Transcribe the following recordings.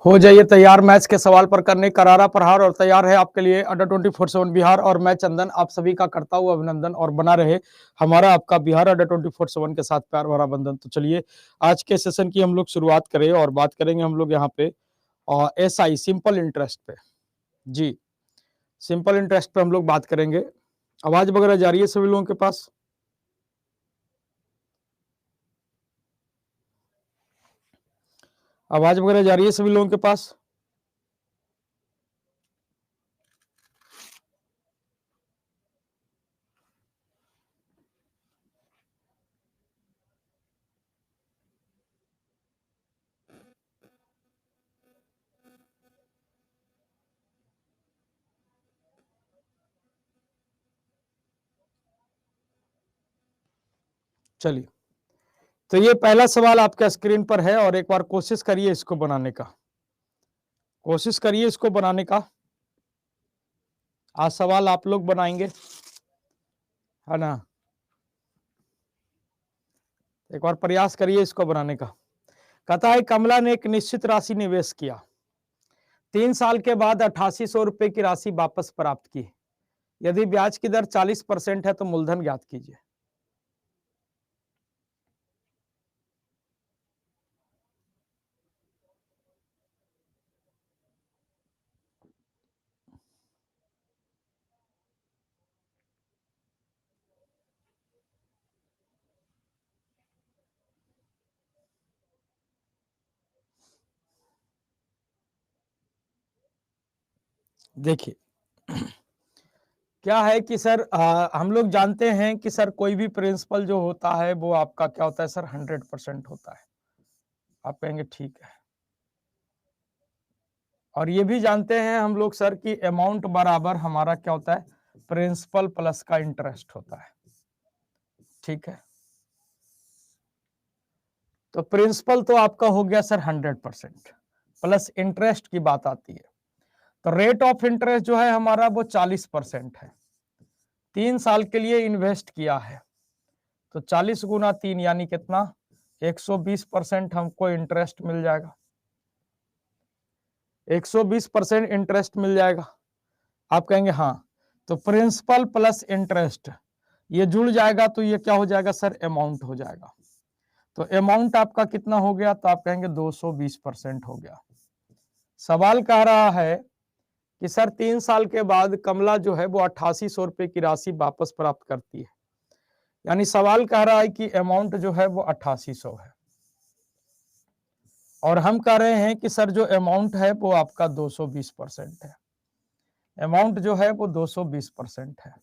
हो जाइए तैयार मैच के सवाल पर करने करारा प्रहार और तैयार है आपके लिए अंडर 24/7 बिहार और मैं चंदन आप सभी का करता हूँ अभिनंदन और बना रहे हमारा आपका बिहार अंडर 24/7 के साथ प्यार भरा बंधन। तो चलिए आज के सेशन की हम लोग शुरुआत करें और बात करेंगे हम लोग यहाँ पे एसआई सिंपल इंटरेस्ट पे। जी, सिंपल इंटरेस्ट पे हम लोग बात करेंगे। आवाज वगैरह जा रही है सभी लोगों के पास? आवाज वगैरह जा रही है सभी लोगों के पास? चलिए, तो ये पहला सवाल आपके स्क्रीन पर है और एक बार कोशिश करिए इसको बनाने का। कोशिश करिए इसको बनाने का। आज सवाल आप लोग बनाएंगे, है ना? एक बार प्रयास करिए इसको बनाने का। कहता है कमला ने एक निश्चित राशि निवेश किया, 3 साल के बाद 8800 रुपए की राशि वापस प्राप्त की। यदि ब्याज की दर 40% है तो मूलधन ज्ञात कीजिए। देखिए क्या है कि सर हम लोग जानते हैं कि सर कोई भी प्रिंसिपल जो होता है वो आपका क्या होता है सर 100% होता है। आप कहेंगे ठीक है, और ये भी जानते हैं हम लोग सर कि अमाउंट बराबर हमारा क्या होता है प्रिंसिपल प्लस का इंटरेस्ट होता है। ठीक है, तो प्रिंसिपल तो आपका हो गया सर 100%, प्लस इंटरेस्ट की बात आती है तो रेट ऑफ इंटरेस्ट जो है हमारा वो 40% है। 3 साल के लिए इन्वेस्ट किया है तो 40 गुना 3 यानी कितना 120% हमको इंटरेस्ट मिल जाएगा। 120% इंटरेस्ट मिल जाएगा। आप कहेंगे हाँ, तो प्रिंसिपल प्लस इंटरेस्ट ये जुड़ जाएगा तो ये क्या हो जाएगा सर अमाउंट हो जाएगा। तो अमाउंट आपका कितना हो गया तो आप कहेंगे 220% हो गया। सवाल कह रहा है कि सर 3 साल के बाद कमला जो है वो 8800 रुपए की राशि वापस प्राप्त करती है, यानी सवाल कह रहा है कि अमाउंट जो है वो 8800 है और हम कह रहे हैं कि सर जो अमाउंट है वो आपका 220% है। अमाउंट जो है वो 220% है।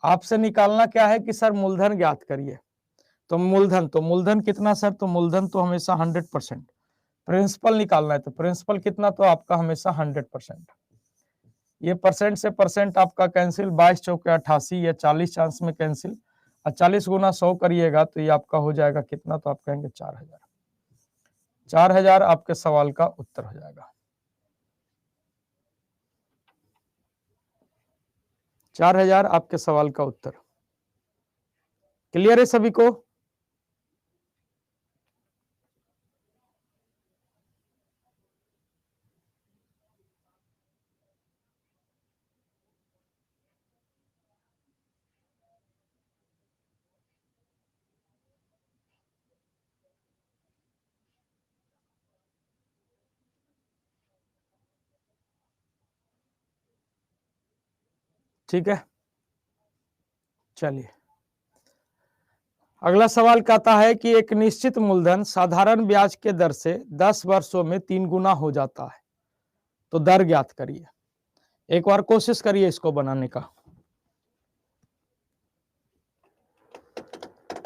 आपसे निकालना क्या है कि सर मूलधन ज्ञात करिए। तो मूलधन कितना सर, तो मूलधन तो हमेशा 100%। प्रिंसिपल निकालना है तो प्रिंसिपल कितना, तो आपका हमेशा 100%। ये परसेंट से परसेंट आपका कैंसिल, 22 चौके 88, ये 40 चांस में कैंसिल और 40 गुना 100 करिएगा तो ये आपका हो जाएगा कितना, तो आप कहेंगे 4000। 4000 आपके सवाल का उत्तर हो जाएगा। 4000 आपके सवाल का उत्तर। क्लियर है सभी को? ठीक है, चलिए अगला सवाल कहता है कि एक निश्चित मूलधन साधारण ब्याज के दर से 10 वर्षों में 3 गुना हो जाता है, तो दर ज्ञात करिए। एक बार कोशिश करिए इसको बनाने का।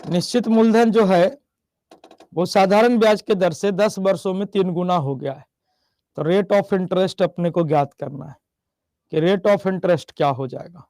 निश्चित मूलधन जो है वो साधारण ब्याज के दर से 10 वर्षों में 3 गुना हो गया है, तो रेट ऑफ इंटरेस्ट अपने को ज्ञात करना है कि रेट ऑफ इंटरेस्ट क्या हो जाएगा।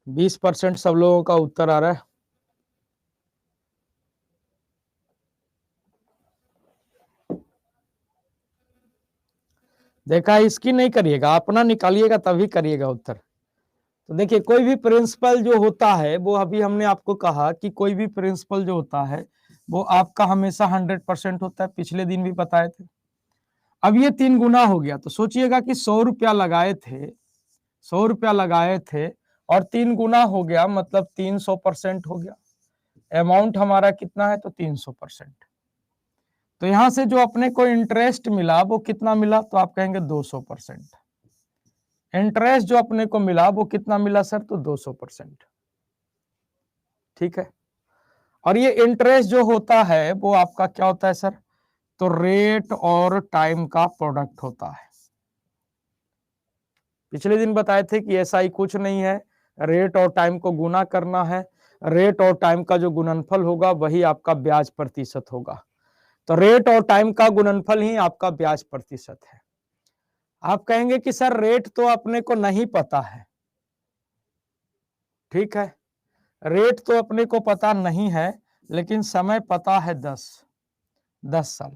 20% सब लोगों का उत्तर आ रहा है। देखा, इसकी नहीं करिएगा, अपना निकालिएगा तभी करिएगा उत्तर। तो देखिए, कोई भी प्रिंसिपल जो होता है वो, अभी हमने आपको कहा कि कोई भी प्रिंसिपल जो होता है वो आपका हमेशा 100% होता है, पिछले दिन भी बताए थे। अब ये 3 गुना हो गया, तो सोचिएगा कि 100 रुपया लगाए थे, 100 रुपया लगाए थे और 3 गुना हो गया, मतलब 300% हो गया। अमाउंट हमारा कितना है, तो 300%। तो यहां से जो अपने को इंटरेस्ट मिला वो कितना मिला, तो आप कहेंगे 200%। इंटरेस्ट जो अपने को मिला वो कितना मिला सर, तो 200%। ठीक है। और ये इंटरेस्ट जो होता है वो आपका क्या होता है सर, तो रेट और टाइम का प्रोडक्ट होता है। पिछले दिन बताए थे कि ऐसा ही कुछ नहीं है, रेट और टाइम को गुना करना है, रेट और टाइम का जो गुणनफल होगा वही आपका ब्याज प्रतिशत होगा। तो रेट और टाइम का गुणनफल ही आपका ब्याज प्रतिशत है। आप कहेंगे कि सर रेट तो अपने को नहीं पता है। ठीक है, रेट तो अपने को पता नहीं है, लेकिन समय पता है 10 साल,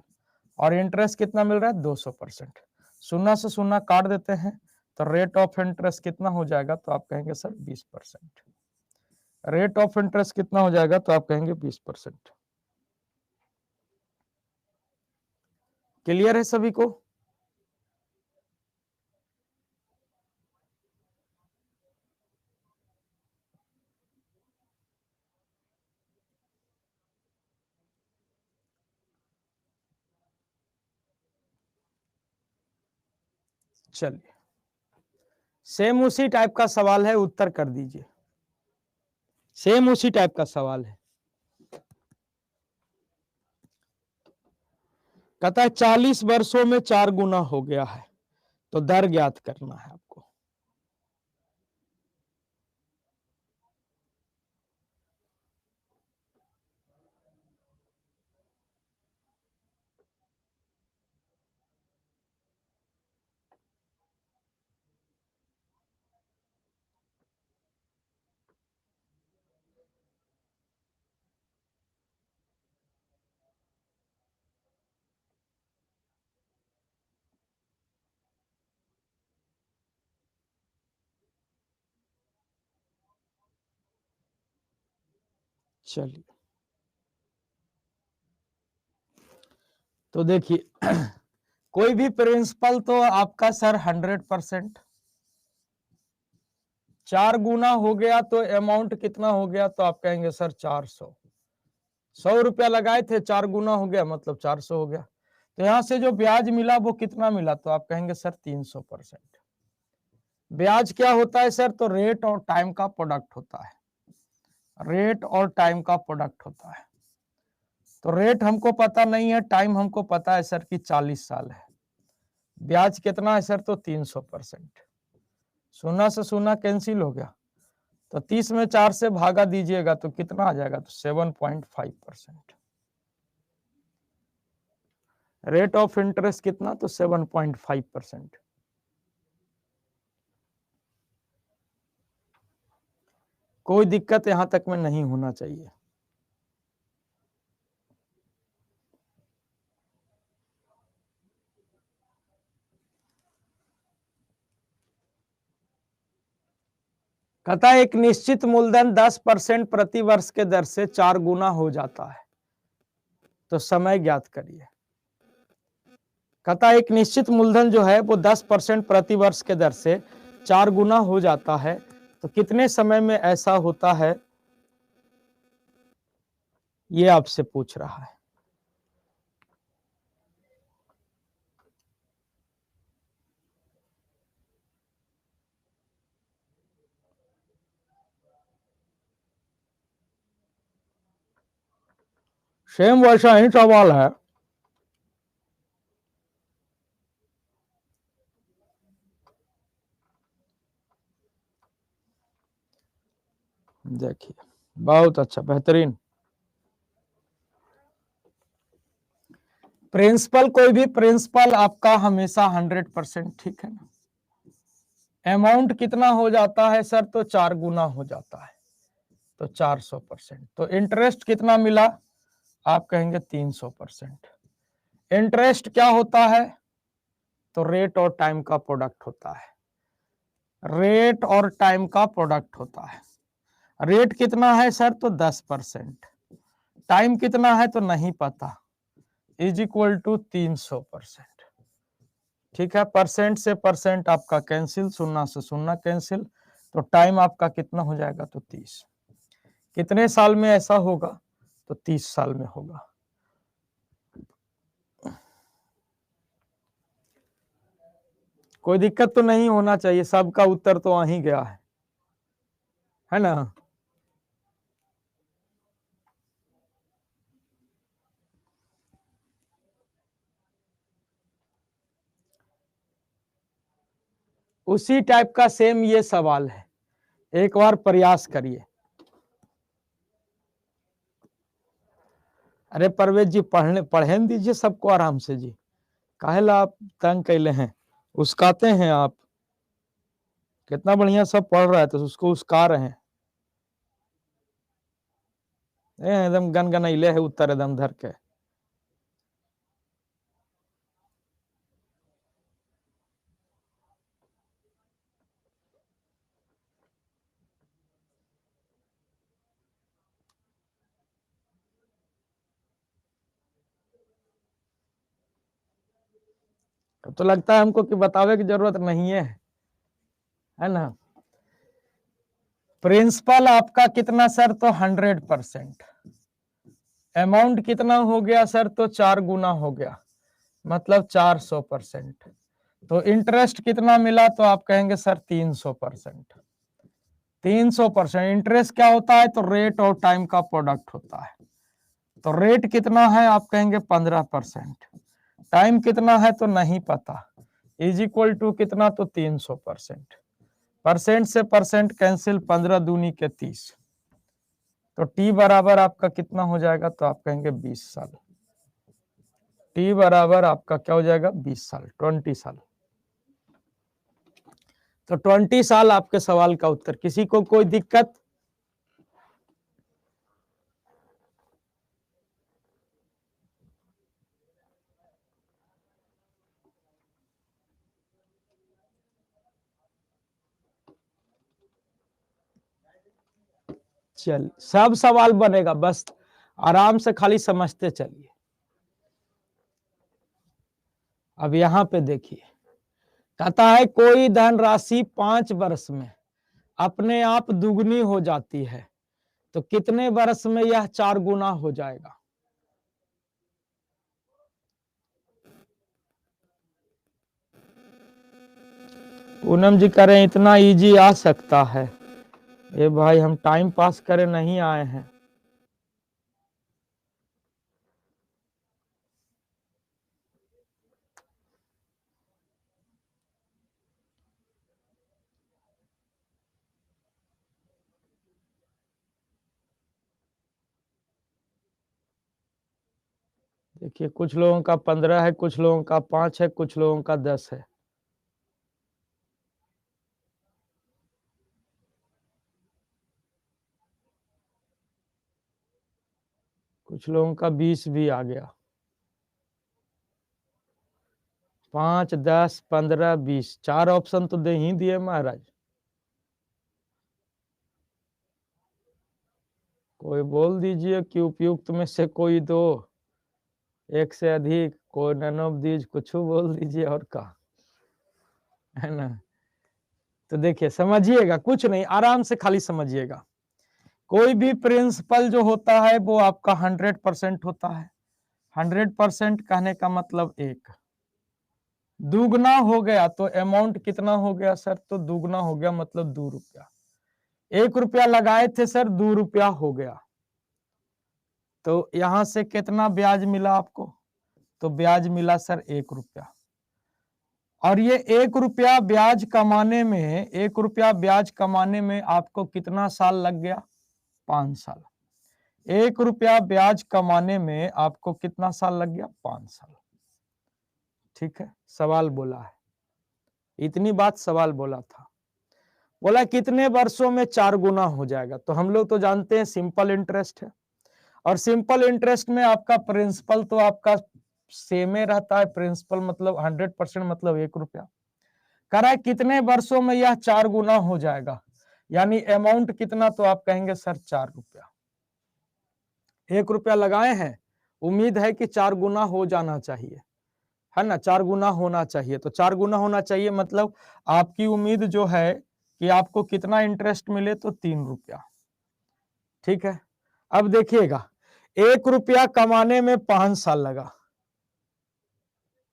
और इंटरेस्ट कितना मिल रहा है, 200%। शून्य से शून्य काट देते हैं, तो रेट ऑफ इंटरेस्ट कितना हो जाएगा, तो आप कहेंगे सर 20%। रेट ऑफ इंटरेस्ट कितना हो जाएगा, तो आप कहेंगे 20%। क्लियर है सभी को? चलिए, सेम उसी टाइप का सवाल है, उत्तर कर दीजिए। सेम उसी टाइप का सवाल है। कहता है 40 वर्षों में 4 गुना हो गया है, तो दर ज्ञात करना है आपको। चलिए, तो देखिए कोई भी प्रिंसिपल तो आपका सर 100%, 4 गुना हो गया तो अमाउंट कितना हो गया, तो आप कहेंगे सर 400। 100 रुपया लगाए थे, 4 गुना हो गया, मतलब 400 हो गया। तो यहां से जो ब्याज मिला वो कितना मिला, तो आप कहेंगे सर 300%। ब्याज क्या होता है सर, तो रेट और टाइम का प्रोडक्ट होता है। रेट और टाइम का प्रोडक्ट होता है। तो रेट हमको पता नहीं है, टाइम हमको पता है सर कि 40 साल है। ब्याज कितना है सर, तो 300%। शून्य से शून्य कैंसिल हो गया, तो 30 में 4 से भागा दीजिएगा तो कितना आ जाएगा, तो 7.5%। रेट ऑफ इंटरेस्ट कितना, तो 7.5%। कोई दिक्कत यहां तक में नहीं होना चाहिए। कहता है एक निश्चित मूलधन 10% प्रति वर्ष के दर से 4 गुना हो जाता है, तो समय ज्ञात करिए। कहता है एक निश्चित मूलधन जो है वो 10% प्रति वर्ष के दर से 4 गुना हो जाता है, तो कितने समय में ऐसा होता है, ये आपसे पूछ रहा है। सेम वैसा ही सवाल है। देखिए, बहुत अच्छा, बेहतरीन। प्रिंसिपल, कोई भी प्रिंसिपल आपका हमेशा 100%, ठीक है ना। अमाउंट कितना हो जाता है सर? तो 4 गुना हो जाता है, तो 400%। तो इंटरेस्ट कितना मिला? आप कहेंगे 300%। इंटरेस्ट क्या होता है? तो रेट और टाइम का प्रोडक्ट होता है। रेट और टाइम का प्रोडक्ट होता है। रेट कितना है सर? तो 10%। टाइम कितना है? तो नहीं पता, इज इक्वल टू 300%। ठीक है, परसेंट से परसेंट आपका कैंसिल, शून्य से शून्य कैंसिल, तो टाइम आपका कितना हो जाएगा? तो 30। कितने साल में ऐसा होगा? तो 30 साल में होगा। कोई दिक्कत तो नहीं होना चाहिए, सबका उत्तर तो आ ही गया है ना? उसी टाइप का सेम ये सवाल है, एक बार प्रयास करिए। अरे परवेज जी, पढ़े दीजिए सबको आराम से जी, काहेला आप तंग कैले हैं, उसकाते हैं आप। कितना बढ़िया सब पढ़ रहा है तो उसको उसका रहे हैं। एकदम गनगनैले है उत्तर एकदम धर के। तो लगता है हमको कि बतावे की जरूरत नहीं है ना? प्रिंसिपल आपका कितना सर? तो 100%। अमाउंट कितना हो गया सर? तो 4 गुना हो गया, मतलब 400%। तो इंटरेस्ट कितना मिला? तो आप कहेंगे सर 300%। 300%। इंटरेस्ट क्या होता है? तो रेट और टाइम का प्रोडक्ट होता है। तो रेट कितना है? आप कहेंगे 15%। टाइम कितना है? तो नहीं पता, इज इक्वल टू कितना? तो 300%। परसेंट से परसेंट कैंसिल, 15 दूनी के 30, तो टी बराबर आपका कितना हो जाएगा? तो आप कहेंगे 20 साल। टी बराबर आपका क्या हो जाएगा? 20 साल, 20 साल। तो 20 साल आपके सवाल का उत्तर। किसी को कोई दिक्कत? चल, सब सवाल बनेगा, बस आराम से खाली समझते चलिए। अब यहां पे देखिए, कहता है कोई धनराशि 5 वर्ष में अपने आप दुगनी हो जाती है, तो कितने वर्ष में यह 4 गुना हो जाएगा? पूनम जी करें, इतना इजी आ सकता है? ये भाई हम टाइम पास करे नहीं आए हैं। देखिए, कुछ लोगों का 15 है, कुछ लोगों का 5 है, कुछ लोगों का 10 है। कुछ लोगों का 20 भी आ गया। 5, 10, 15, 20, 4 ऑप्शन तो दे ही दिए महाराज। कोई बोल दीजिए कि उपयुक्त में से कोई दो, एक से अधिक, कोई नन ऑफ दीज, कुछ बोल दीजिए और का, है ना? तो देखिए समझिएगा, कुछ नहीं, आराम से खाली समझिएगा। कोई भी प्रिंसिपल जो होता है वो आपका 100% होता है। 100% कहने का मतलब एक दुगना हो गया, तो अमाउंट कितना हो गया सर? तो दुगना हो गया, मतलब 2 रुपया। 1 रुपया लगाए थे सर, 2 रुपया हो गया, तो यहां से कितना ब्याज मिला आपको? तो ब्याज मिला सर 1 रुपया। और ये 1 रुपया ब्याज कमाने में, 1 रुपया ब्याज कमाने में आपको कितना साल लग गया? 5 साल। 1 रुपया ब्याज कमाने में आपको कितना साल लग गया? 5 साल। ठीक है, सवाल बोला है, इतनी बात सवाल बोला था। बोला कितने वर्षों में 4 गुना हो जाएगा। तो हम लोग तो जानते हैं सिंपल इंटरेस्ट है, और सिंपल इंटरेस्ट में आपका प्रिंसिपल तो आपका सेम ही रहता है। प्रिंसिपल मतलब 100% मतलब 1 रुपया। कह रहा है कितने वर्षों में यह 4 गुना हो जाएगा, यानी अमाउंट कितना, तो आप कहेंगे सर 4 रुपया। 1 रुपया लगाए हैं, उम्मीद है कि 4 गुना हो जाना चाहिए, है ना, 4 गुना होना चाहिए। तो 4 गुना होना चाहिए मतलब आपकी उम्मीद जो है कि आपको कितना इंटरेस्ट मिले, तो 3 रुपया। ठीक है, अब देखिएगा 1 रुपया कमाने में 5 साल लगा,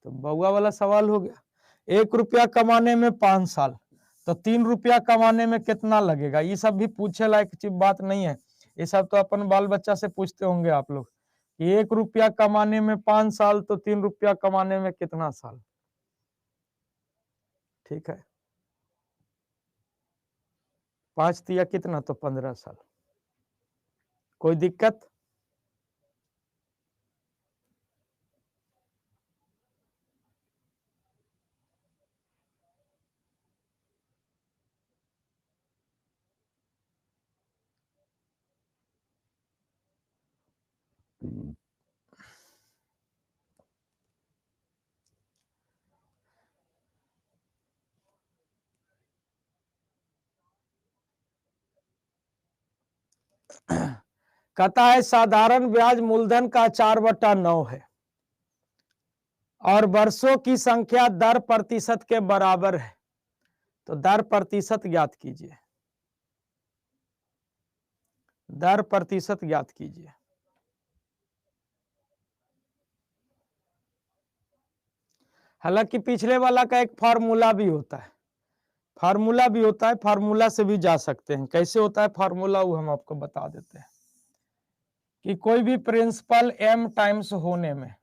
तो बउआ वाला सवाल हो गया। 1 रुपया कमाने में 5 साल, तो 3 रुपया कमाने में कितना लगेगा। ये सब भी पूछे लायक बात नहीं है, ये सब तो अपन बाल बच्चा से पूछते होंगे आप लोग कि 1 रुपया कमाने में 5 साल, तो 3 रुपया कमाने में कितना साल। ठीक है, 5 दिया कितना, तो 15 साल। कोई दिक्कत? कहता है साधारण ब्याज मूलधन का 4/9 है और वर्षों की संख्या दर प्रतिशत के बराबर है, तो दर प्रतिशत ज्ञात कीजिए। दर प्रतिशत ज्ञात कीजिए। हालांकि पिछले वाला का एक फार्मूला भी होता है, फार्मूला से भी जा सकते हैं। कैसे होता है फार्मूला, वो हम आपको बता देते हैं कि कोई भी प्रिंसिपल m टाइम्स होने में,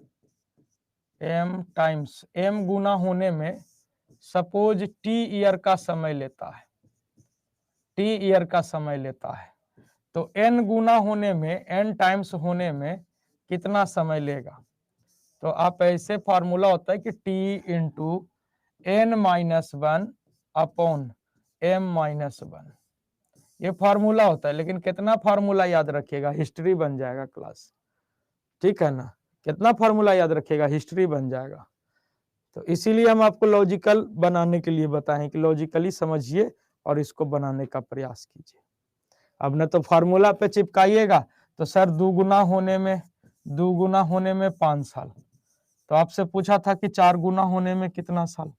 m गुना होने में सपोज t ईयर का समय लेता है, तो n गुना होने में, n टाइम्स होने में कितना समय लेगा। तो आप ऐसे फार्मूला होता है कि t into n-1 upon m-1, ये फार्मूला होता है। लेकिन कितना फार्मूला याद रखिएगा, हिस्ट्री बन जाएगा क्लास, ठीक है ना। कितना फार्मूला याद रखिएगा, हिस्ट्री बन जाएगा। तो इसीलिए हम आपको लॉजिकल बनाने के लिए बताएं कि लॉजिकली समझिए और इसको बनाने का प्रयास कीजिए। अब न तो फार्मूला पे चिपकाइएगा तो सर 2 गुना होने में 5 साल, तो आपसे पूछा था कि 4 गुना होने में कितना साल।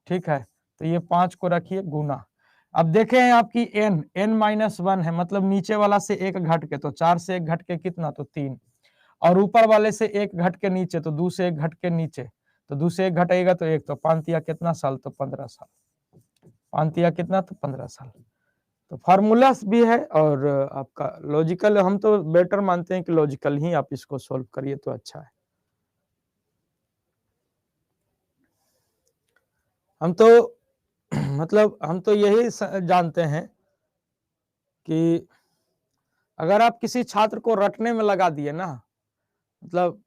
ठीक है, तो ये 5 को रखिए गुना। अब देखें आपकी n-1 है, मतलब नीचे वाला से 1 घट के, तो 4 से 1 घट के कितना, तो 3, और ऊपर वाले से 1 घट के नीचे, तो 2 से 1 घट के नीचे, तो 2 से 1 घटेगा तो 1, तो 5 तिया कितना साल, तो 15 साल। 5 तिया कितना, तो 15 साल। तो फार्मूलास भी है और आपका लॉजिकल, हम तो बेटर मानते हैं कि लॉजिकल ही आप इसको सॉल्व करिए तो अच्छा है। हम तो मतलब हम तो यही जानते हैं कि अगर आप किसी छात्र को रटने में लगा दिए ना, मतलब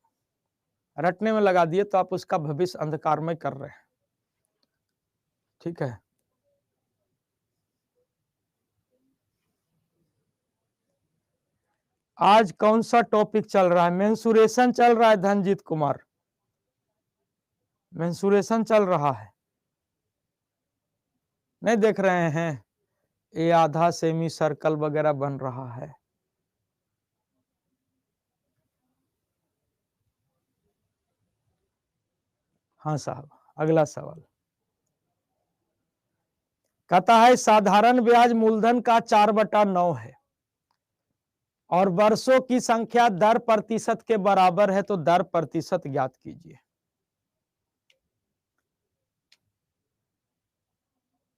रटने में लगा दिए, तो आप उसका भविष्य अंधकारमय कर रहे हैं। ठीक है, आज कौन सा टॉपिक चल रहा है, मेंसुरेशन चल रहा है धनजीत कुमार, मेंसुरेशन चल रहा है, नहीं देख रहे हैं, ये आधा सेमी सर्कल वगैरह बन रहा है। हाँ साहब, अगला सवाल कहता है साधारण ब्याज मूलधन का 4/9 है और वर्षों की संख्या दर प्रतिशत के बराबर है, तो दर प्रतिशत ज्ञात कीजिए।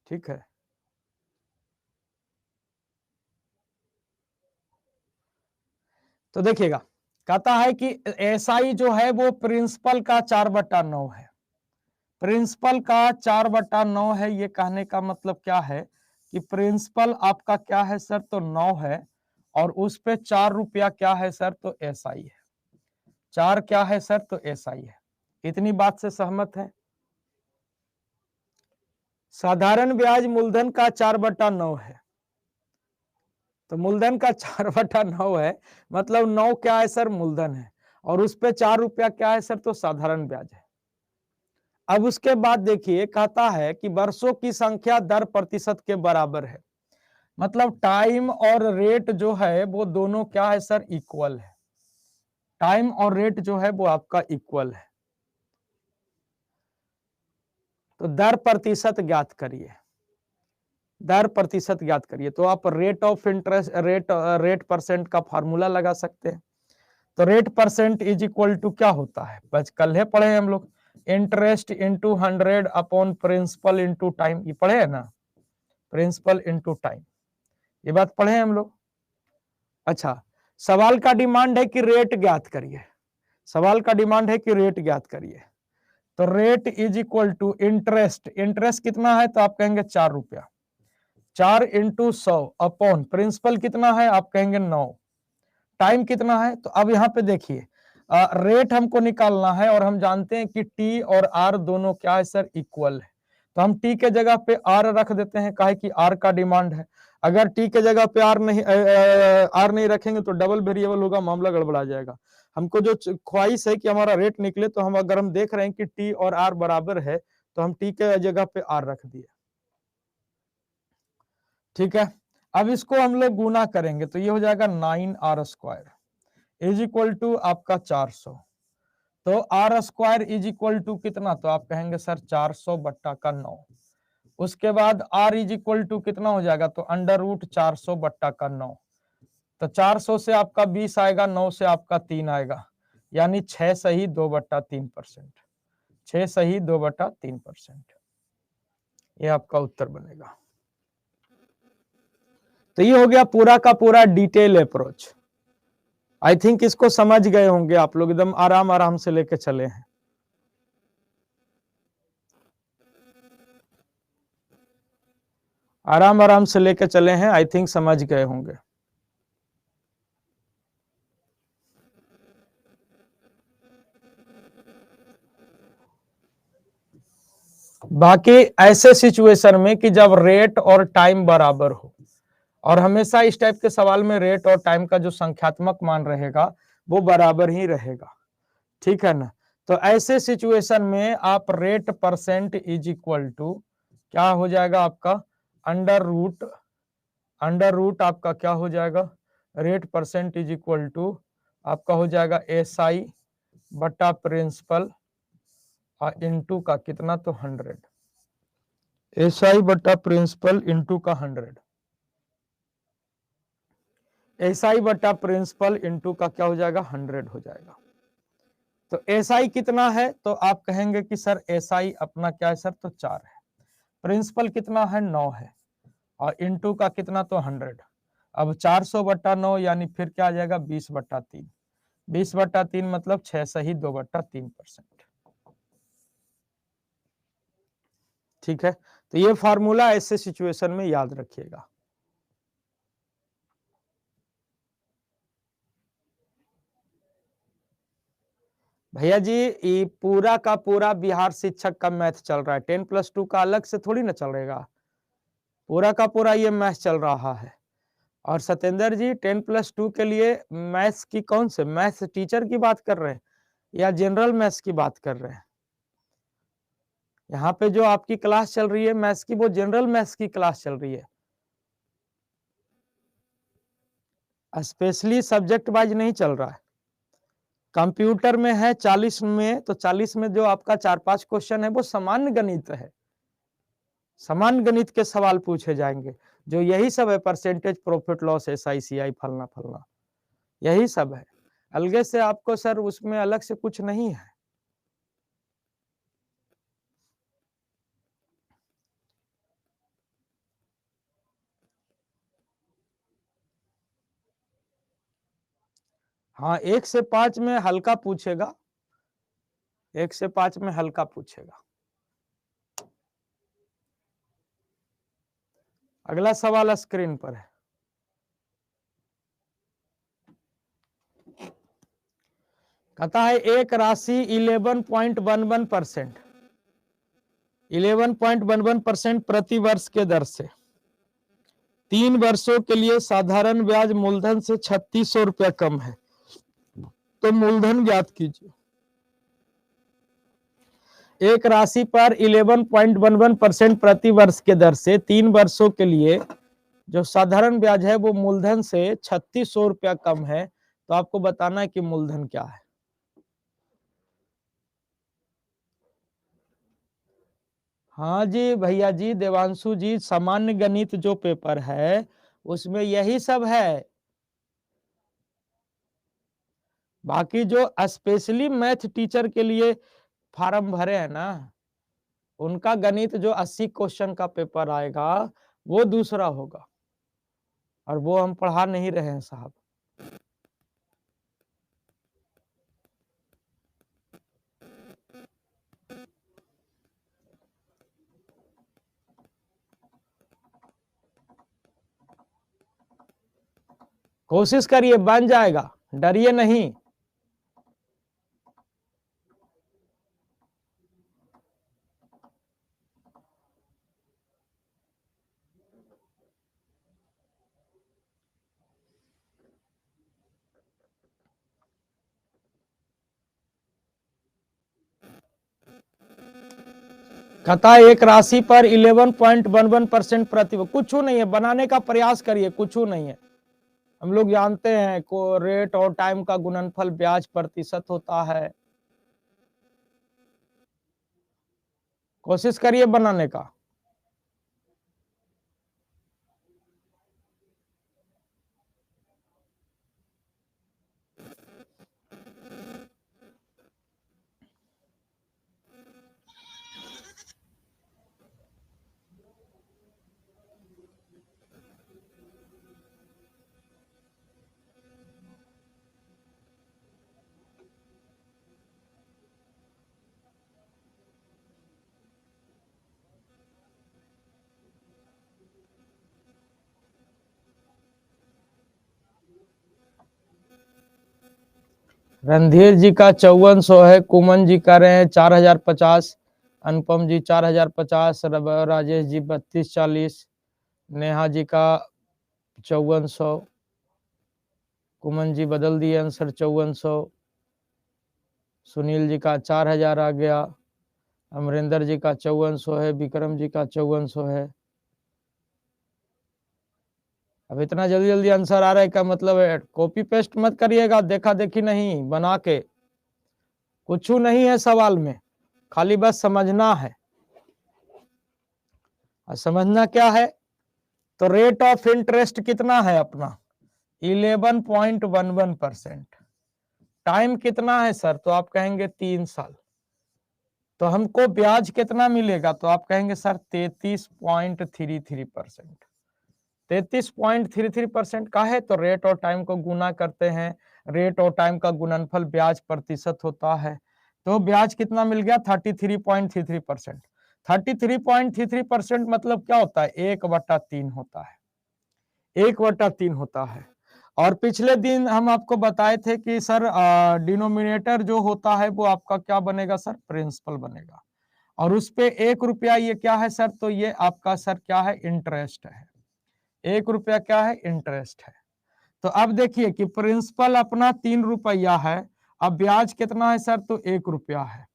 ठीक है, तो देखिएगा कहता है कि एसआई जो है वो प्रिंसिपल का 4/9 है, प्रिंसिपल का 4/9 है। ये कहने का मतलब क्या है कि प्रिंसिपल आपका क्या है सर, तो 9 है, और उस पे 4 रुपया क्या है सर, तो एसआई है। 4 क्या है सर, तो एसआई है। इतनी बात से सहमत है? साधारण ब्याज मूलधन का 4/9 है, तो मूलधन का 4/9 है, मतलब 9 क्या है सर, मूलधन है, और उस पे 4 रुपया क्या है सर, तो साधारण ब्याज है। अब उसके बाद देखिए कहता है कि वर्षों की संख्या दर प्रतिशत के बराबर है, मतलब टाइम और रेट जो है वो दोनों क्या है सर, इक्वल है। टाइम और रेट जो है वो आपका इक्वल है। तो दर प्रतिशत ज्ञात करिए, दर प्रतिशत ज्ञात करिए। तो आप rate of interest, rate percent का फार्मूला लगा सकते हैं। तो rate percent is equal to क्या होता है, बस कल है पढ़े हम लोग, interest into 100 upon principal into time, ये पढ़े है ना, प्रिंसिपल इंटू टाइम, ये बात पढ़े हैं हम लोग। अच्छा, सवाल का डिमांड है कि रेट ज्ञात करिए, सवाल का डिमांड है कि रेट ज्ञात करिए। तो rate is equal to interest, interest कितना है तो आप कहेंगे 4 रुपया, 4 इंटू 100 अपॉन प्रिंसिपल कितना है आप कहेंगे 9, टाइम कितना है। तो अब यहाँ पे देखिए रेट हमको निकालना है और हम जानते हैं कि टी और आर दोनों क्या है सर, इक्वल है। तो हम टी के जगह पे आर रख देते हैं, काहे कि आर का डिमांड है। अगर टी के जगह पे आर नहीं रखेंगे तो डबल वेरिएबल होगा, मामला गड़बड़ा जाएगा। हमको जो ख्वाहिश है कि हमारा रेट निकले, तो हम अगर हम देख रहे हैं कि टी और आर बराबर है, तो हम टी के जगह पे आर रख दिए, ठीक है। अब इसको हम लोग गुना करेंगे तो ये हो जाएगा 9r² इज इक्वल टू आपका 400। तो R square is equal to कितना, तो आप कहेंगे सर 400/9। उसके बाद आर इज इक्वल टू कितना हो जाएगा, तो √400/9। तो 400 से आपका 20 आएगा, 9 से आपका 3 आएगा, यानी 6 सही 2/3%, 6 सही 2/3%, ये आपका उत्तर बनेगा। तो ये हो गया पूरा का पूरा डिटेल अप्रोच। आई थिंक इसको समझ गए होंगे आप लोग, एकदम आराम आराम से लेके चले हैं। आराम आराम से लेके चले हैं, आई थिंक समझ गए होंगे। बाकी ऐसे सिचुएशन में कि जब रेट और टाइम बराबर हो, और हमेशा इस टाइप के सवाल में रेट और टाइम का जो संख्यात्मक मान रहेगा वो बराबर ही रहेगा, ठीक है ना। तो ऐसे सिचुएशन में आप rate percent is equal to क्या हो जाएगा आपका, अंडर रूट आपका क्या हो जाएगा, rate percent is equal to आपका हो जाएगा SI बटा प्रिंसिपल इंटू का कितना, तो 100, SI बटा प्रिंसिपल इंटू का 100, SI बटा प्रिंसिपल इंटू का क्या हो जाएगा, 100 हो जाएगा। तो SI कितना है, तो आप कहेंगे कि सर SI अपना क्या है सर, तो 4 है, प्रिंसिपल कितना है 9 है, और इंटू का कितना, तो 100। अब 400/9 यानी फिर क्या आ जाएगा 20/3, 20/3 मतलब 6 सही 2/3%, ठीक है। तो ये फार्मूला ऐसे सिचुएशन में याद रखिएगा। भैया जी ये पूरा का पूरा बिहार शिक्षक का मैथ चल रहा है, 10+2 का अलग से थोड़ी ना चल रहेगा, पूरा का पूरा ये मैथ चल रहा है। और सत्येंद्र जी 10+2 के लिए मैथ्स की कौन से मैथ्स टीचर की बात कर रहे हैं या जनरल मैथ्स की बात कर रहे हैं? यहाँ पे जो आपकी क्लास चल रही है मैथ्स की, वो जनरल मैथ्स की क्लास चल रही है, स्पेशली सब्जेक्ट वाइज नहीं चल रहा है। कंप्यूटर में है 40 में, तो 40 में जो आपका 4-5 क्वेश्चन है वो सामान्य गणित है, सामान्य गणित के सवाल पूछे जाएंगे, जो यही सब है, percentage, profit loss, SI CI फलना फलना, यही सब है। अलगे से आपको सर उसमें अलग से कुछ नहीं है। हाँ 1 से 5 में हल्का पूछेगा, 1 से 5 में हल्का पूछेगा। अगला सवाल स्क्रीन पर है, कहता है एक राशि 11.11% 11.11% प्रति वर्ष के दर से 3 वर्षों के लिए साधारण ब्याज मूलधन से 3600 रुपया कम है, तो मूलधन ज्ञात कीजिए। एक राशि पर 11.11% प्रति वर्ष के दर से 3 वर्षों के लिए जो साधारण ब्याज है वो मूलधन से 3600 रुपया कम है, तो आपको बताना है कि मूलधन क्या है। हाँ जी भैया जी, देवांशु जी, सामान्य गणित जो पेपर है उसमें यही सब है। बाकी जो स्पेशली मैथ टीचर के लिए फार्म भरे हैं ना, उनका गणित जो 80 क्वेश्चन का पेपर आएगा वो दूसरा होगा, और वो हम पढ़ा नहीं रहे हैं साहब। कोशिश करिए, बन जाएगा, डरिए नहीं। कहता है एक राशि पर 11.11% प्रति, कुछ नहीं है, बनाने का प्रयास करिए, कुछ नहीं है। हम लोग जानते हैं को रेट और टाइम का गुणनफल ब्याज प्रतिशत होता है। कोशिश करिए बनाने का। रणधीर जी का 5400 है, कुमन जी कह रहे हैं 4050, अनुपम जी 4050, राजेश जी 3240, नेहा जी का 5400, कुमन जी बदल दिए आंसर 5400, सुनील जी का 4000 आ गया, अमरिंदर जी का 5400 है, विक्रम जी का 5400 है। अब इतना जल्दी जल्दी आंसर आ रहा है, का मतलब है कॉपी पेस्ट मत करिएगा, देखा देखी नहीं, बना के। कुछ नहीं है सवाल में, खाली बस समझना है। और समझना क्या है, तो रेट ऑफ इंटरेस्ट कितना है अपना 11.11%। टाइम कितना है सर, तो आप कहेंगे 3 साल। तो हमको ब्याज कितना मिलेगा, तो आप कहेंगे सर 33.33%। 33.33% का है, तो रेट और टाइम को गुना करते हैं, रेट और टाइम का गुणनफल ब्याज प्रतिशत होता है, तो ब्याज कितना मिल गया 33.33%। 33.33% मतलब क्या होता है, 1/3 होता है, 1/3 होता है। और पिछले दिन हम आपको बताए थे कि सर डिनोमिनेटर जो होता है वो आपका क्या बनेगा सर, प्रिंसिपल बनेगा, और उस पे 1 रुपया ये क्या है सर, तो ये आपका सर क्या है, इंटरेस्ट है। 1 रुपया क्या है, इंटरेस्ट है। तो अब देखिए कि प्रिंसिपल अपना 3 रुपया है, अब ब्याज कितना है सर, तो 1 रुपया है।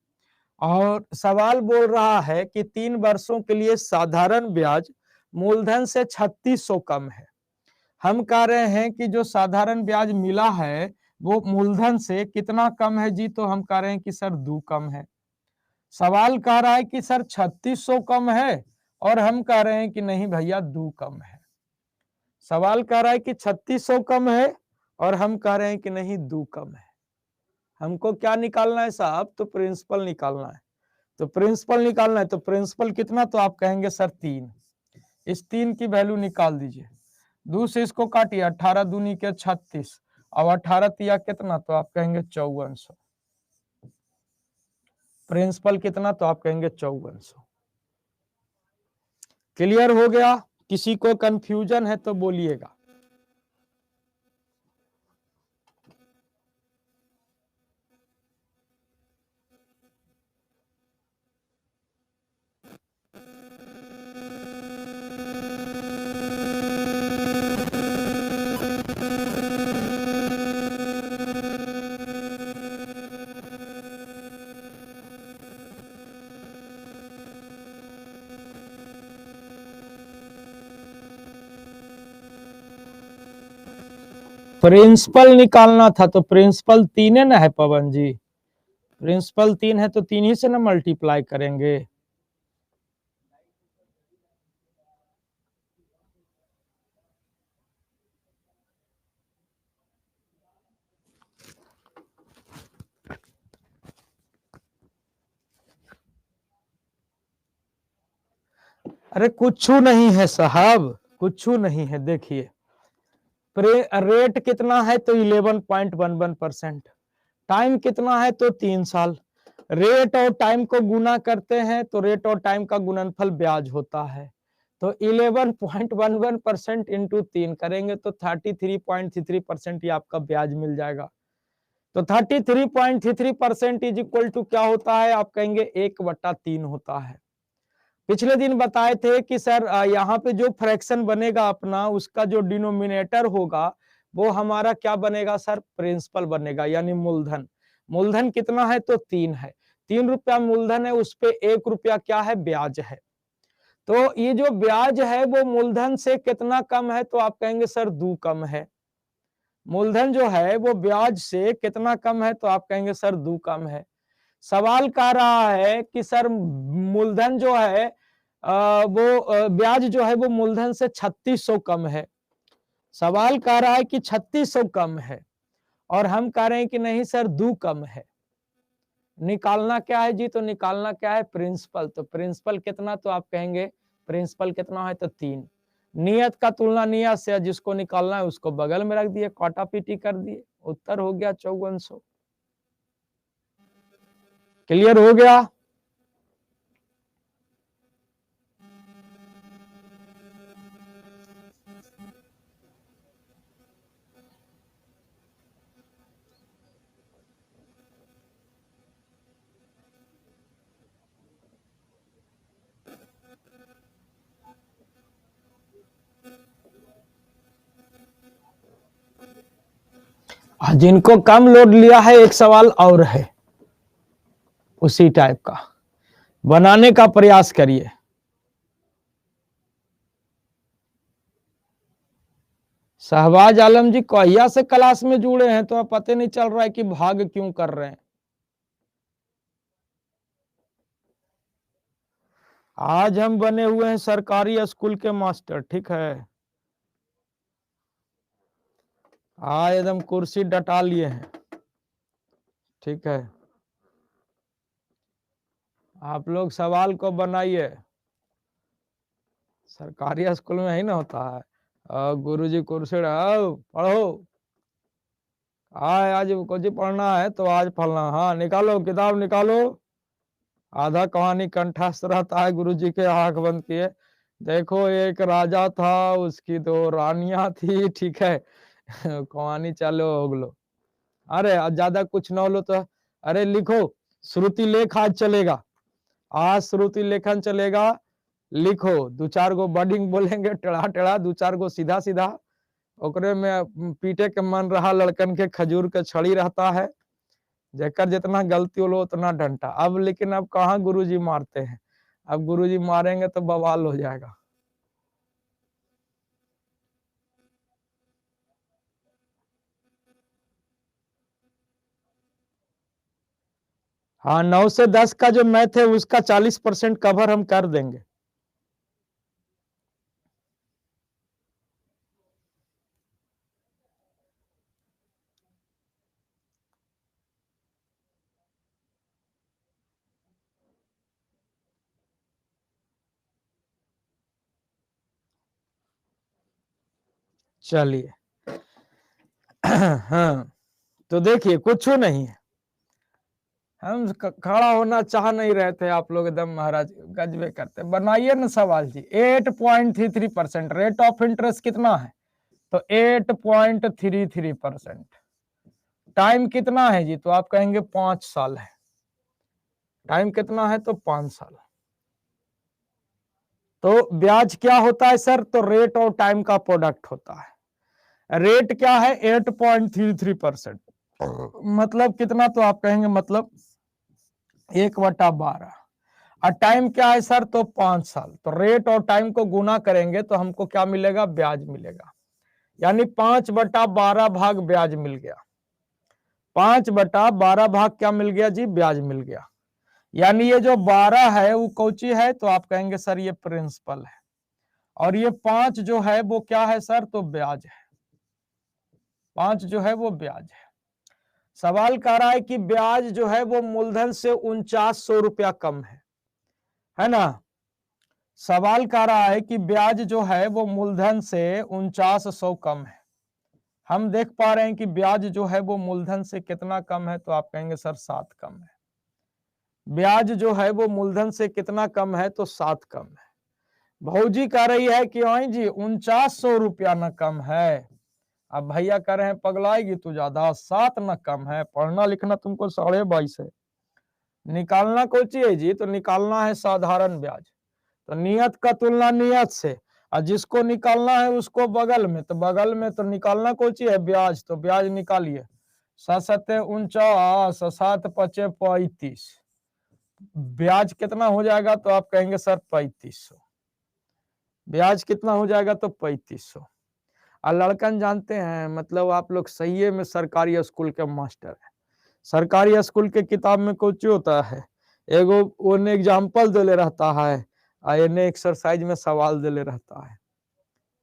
और सवाल बोल रहा है कि 3 वर्षों के लिए साधारण ब्याज मूलधन से 3600 कम है। हम कह रहे हैं कि जो साधारण ब्याज मिला है वो मूलधन से कितना कम है जी, तो हम कह रहे हैं कि सर 2 कम है। सवाल कह रहा है कि सर 3600 कम है, और हम कह रहे हैं कि नहीं भैया 2 कम है। सवाल कह रहा है कि 3600 कम है, और हम कह रहे हैं कि नहीं 2 कम है। हमको क्या निकालना है साहब, तो प्रिंसिपल निकालना है। तो प्रिंसिपल निकालना है, तो प्रिंसिपल कितना, तो आप कहेंगे सर 3। इस 3 की वैल्यू निकाल दीजिए, 2 से इसको काटिए, 18 दूनी के 36, और 18 तिया कितना, तो आप कहेंगे 5400। प्रिंसिपल कितना, तो आप कहेंगे 5400। क्लियर हो गया? किसी को कंफ्यूजन है तो बोलिएगा। प्रिंसिपल निकालना था तो प्रिंसिपल 3 है ना है पवन जी, प्रिंसिपल 3 है तो 3 ही से ना मल्टीप्लाई करेंगे। अरे कुछ नहीं है साहब, कुछ नहीं है। देखिए रेट कितना है तो 11.11%, टाइम कितना है तो 3 साल। रेट और टाइम को गुना करते हैं तो रेट और टाइम का गुणनफल ब्याज होता है। तो 11.11% इंटू 3 करेंगे तो 33.33% ये आपका ब्याज मिल जाएगा। तो 33.33% इज इक्वल टू क्या होता है, आप कहेंगे 1/3 होता है। पिछले दिन बताए थे कि सर यहाँ पे जो फ्रैक्शन बनेगा अपना, उसका जो डिनोमिनेटर होगा वो हमारा क्या बनेगा सर, प्रिंसिपल बनेगा, यानी मूलधन। मूलधन कितना है तो 3 है, 3 रुपया मूलधन है, उस पे 1 रुपया क्या है, ब्याज है। तो ये जो ब्याज है वो मूलधन से कितना कम है, तो आप कहेंगे सर 2 कम है। मूलधन जो है वो ब्याज से कितना कम है, तो आप कहेंगे सर 2 कम है। सवाल कह रहा है कि सर मूलधन जो है वो ब्याज जो है वो मूलधन से 3600 कम है। सवाल कह रहा है कि 3600 कम है और हम कह रहे हैं कि नहीं सर 2 कम है। निकालना क्या है जी, तो निकालना क्या है, प्रिंसिपल। तो प्रिंसिपल कितना, तो आप कहेंगे प्रिंसिपल कितना है तो 3। नियत का तुलना नियत से, जिसको निकालना है उसको बगल में रख दिए, काटा पीटी कर दिए, उत्तर हो गया 5400। क्लियर हो गया। जिनको कम लोड लिया है, एक सवाल और है उसी टाइप का, बनाने का प्रयास करिए। शहबाज आलम जी कहिया से क्लास में जुड़े हैं, तो अब पता नहीं चल रहा है कि भाग क्यों कर रहे हैं। आज हम बने हुए हैं सरकारी स्कूल के मास्टर, ठीक है। आज एकदम कुर्सी डटा लिए हैं, ठीक है। आप लोग सवाल को बनाइए, सरकारी स्कूल में ही ना होता है। गुरुजी कुर्सी पढ़ो, आज कुछ पढ़ना है तो आज पढ़ना, हाँ निकालो किताब निकालो। आधा कहानी कंठस्थ रहता है, गुरुजी के आंख बंद किए। देखो एक राजा था, उसकी 2 रानियां थी, ठीक है। कहानी चालू हो गलो। अरे ज्यादा कुछ न लो तो, अरे लिखो, श्रुति लेख आज चलेगा, आज श्रुति लेखन चलेगा। लिखो 2-4 गो बडिंग बोलेंगे टेढ़ा टेढ़ा, 2-4 गो सीधा सीधा, ओकरे में पीटे के मन रहा लड़कन के खजूर के छड़ी रहता है, जेकर जितना गलती हो लो उतना डंटा। अब लेकिन अब कहाँ गुरुजी मारते हैं, अब गुरुजी मारेंगे तो बवाल हो जाएगा। हाँ 9 से 10 का जो मैथ है उसका 40% कवर हम कर देंगे। चलिए हाँ तो देखिए कुछ नहीं है, हम खड़ा होना चाह नहीं रहे थे, आप लोग एकदम महाराज गजबे करते। बनाइए ना सवाल जी। 8.33% रेट ऑफ इंटरेस्ट कितना है, तो 8.33%। टाइम कितना है जी, तो आप कहेंगे 5 साल है। टाइम कितना है तो 5 साल। तो ब्याज क्या होता है सर, तो रेट और टाइम का प्रोडक्ट होता है। रेट क्या है 8.33%, मतलब कितना, तो आप कहेंगे मतलब 1/12। और टाइम क्या है सर, तो 5 साल। तो रेट और टाइम को गुना करेंगे तो हमको क्या मिलेगा, ब्याज मिलेगा। यानी 5/12 भाग ब्याज मिल गया। 5/12 भाग क्या मिल गया जी? ब्याज मिल गया। यानी ये जो 12 है वो कौची है? तो आप कहेंगे सर ये प्रिंसिपल है, और ये 5 जो है वो क्या है सर? तो ब्याज है। 5 जो है वो ब्याज है। सवाल कह रहा है कि ब्याज जो है वो मूलधन से 4900 रुपया कम है ना। सवाल कह रहा है कि ब्याज जो है वो मूलधन से 4900 कम है। हम देख पा रहे हैं कि ब्याज जो है वो मूलधन से कितना कम है? तो आप कहेंगे सर 7 कम है। ब्याज जो है वो मूलधन से कितना कम है? तो 7 कम है। भौजी कह रही है कि आई जी 4900 रुपया न कम है। अब भैया कह रहे हैं पगलाएगी तू ज्यादा, 7 न कम है। पढ़ना लिखना तुमको 22.5 है। निकालना कौन सी है जी? तो निकालना है साधारण ब्याज। तो नियत का तुलना नियत से, और जिसको निकालना है उसको बगल में, तो बगल में तो निकालना कौन सी है? ब्याज। तो ब्याज निकालिए। 7×7 = 49, 7×5 = 35। ब्याज कितना हो जाएगा? तो आप कहेंगे सर 3500। ब्याज कितना हो जाएगा? तो 3500। और लड़कन जानते हैं, मतलब आप लोग सही में सरकारी स्कूल के मास्टर है। सरकारी स्कूल के किताब में कुछ होता है, एगो ओने एग्जाम्पल देले रहता है और एने एक्सरसाइज में सवाल देले रहता है।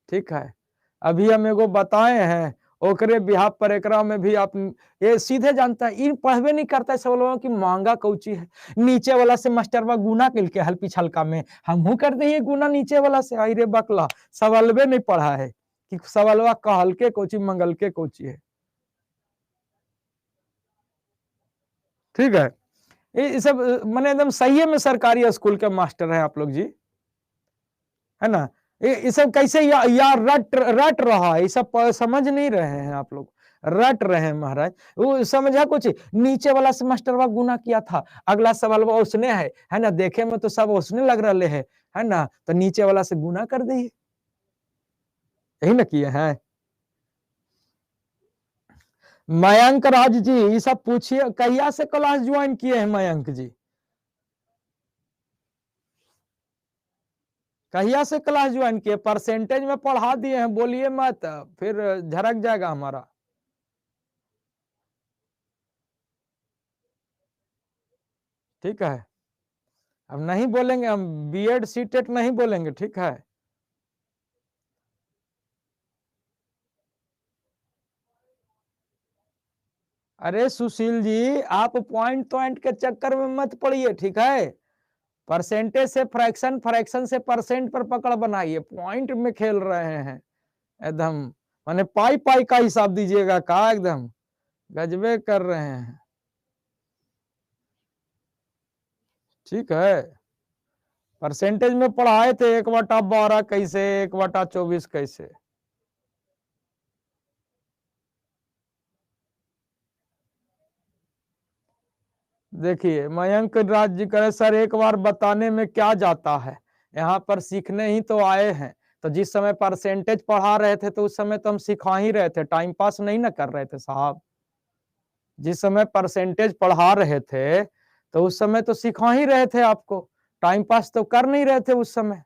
ठीक है, अभी हम एगो बताए हैं, ओकरे बिहाफ पर एकरा में भी आप ये सीधे जानता है, इन पढ़वे नहीं करता है सवालों की महंगा कौची है। नीचे वाला से मास्टरवा गुना कल के हल पिछलका में हमहू कर दिए गुना नीचे वाला से। आई रे बकला, सवालवे नहीं पढ़ा है कि सवालवा कहल के कोची मंगल के कोची है। ठीक है, ये सब मैंने एकदम सही में सरकारी स्कूल के मास्टर हैं आप लोग जी, है ना। ये सब कैसे या रट रहा है, ये सब समझ नहीं रहे हैं आप लोग, रट रहे हैं महाराज। वो समझा कुछ, नीचे वाला से मास्टरवा गुना किया था, अगला सवाल वो उसने है ना, देखे में तो सब उसने लग रहे है ना, तो नीचे वाला से गुना कर दिए, यही ना किए हैं। मयंक राज जी ये सब पूछिए, कहिया से क्लास ज्वाइन किए हैं मयंक जी? कहिया से क्लास ज्वाइन किए? परसेंटेज में पढ़ा दिए हैं, बोलिए मत फिर झरक जाएगा हमारा। ठीक है, अब नहीं बोलेंगे हम, बीएड सीटेट नहीं बोलेंगे, ठीक है। अरे सुशील जी, आप पॉइंट पॉइंट के चक्कर में मत पड़िए, ठीक है। परसेंटेज से फ्रैक्शन, फ्रैक्शन से परसेंट पर पकड़ बनाइए, पॉइंट में खेल रहे हैं एकदम। माने पाई पाई का हिसाब दीजिएगा का, एकदम गजबे कर रहे हैं। ठीक है, परसेंटेज में पढ़ाए थे 1/12 कैसे, 1/24 कैसे। देखिए मयंक राज जी कहे सर एक बार बताने में क्या जाता है, यहाँ पर सीखने ही तो आए हैं। तो जिस समय परसेंटेज पढ़ा रहे थे तो उस समय तो हम सिखा ही रहे थे, टाइम पास नहीं ना कर रहे थे साहब। जिस समय परसेंटेज पढ़ा रहे थे तो उस समय तो सिखा ही रहे थे आपको, टाइम पास तो कर नहीं रहे थे उस समय।